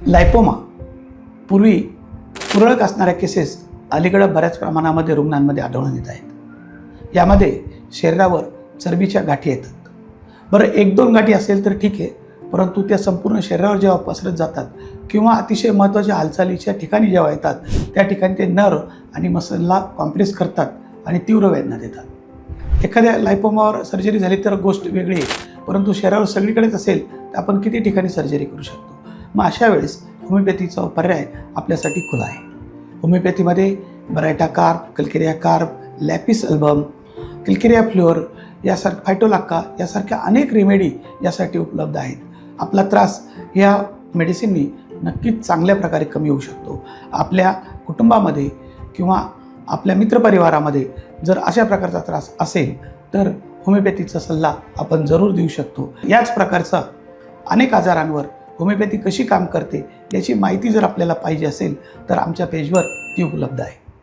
लायपोमा पूर्वी तुरळक असणाऱ्या केसेस अलीकडे बऱ्याच प्रमाणामध्ये रुग्णांमध्ये आढळून येत आहेत। यामध्ये शरीरावर चरबीच्या गाठी येतात। बरं, एक दोन गाठी असेल तर ठीक आहे, परंतु त्या संपूर्ण शरीरावर जेव्हा पसरत जातात किंवा अतिशय महत्त्वाच्या हालचालीच्या ठिकाणी जेव्हा येतात त्या ठिकाणी ते नर्व आणि मसलला कॉम्प्रेस करतात आणि तीव्र वेदना देतात। एखाद्या लायपोमावर सर्जरी झाली तर गोष्ट वेगळी आहे, परंतु शरीरावर सगळीकडेच असेल तर आपण किती ठिकाणी सर्जरी करू शकतो। मग अशा वेळेस होमिओपॅथीचा पर्याय आपल्यासाठी खुला आहे। होमिओपॅथीमध्ये बरायटा कार्ब, कल्केरिया कार्ब, लॅपिस अल्बम, कल्केरिया फ्लोअर यासारख्या फायटोलाक्का यासारख्या अनेक रेमेडी यासाठी उपलब्ध आहेत। आपला त्रास या मेडिसिननी नक्कीच चांगल्या प्रकारे कमी होऊ शकतो। आपल्या कुटुंबामध्ये किंवा आपल्या मित्रपरिवारामध्ये जर अशा प्रकारचा त्रास असेल तर होमिओपॅथीचा सल्ला आपण जरूर देऊ शकतो। याच प्रकारचा अनेक आजारांवर होमिओपॅथी कशी काम करते याची माहिती जर आपल्याला पाहिजे असेल तर आमच्या पेजवर ती उपलब्ध आहे।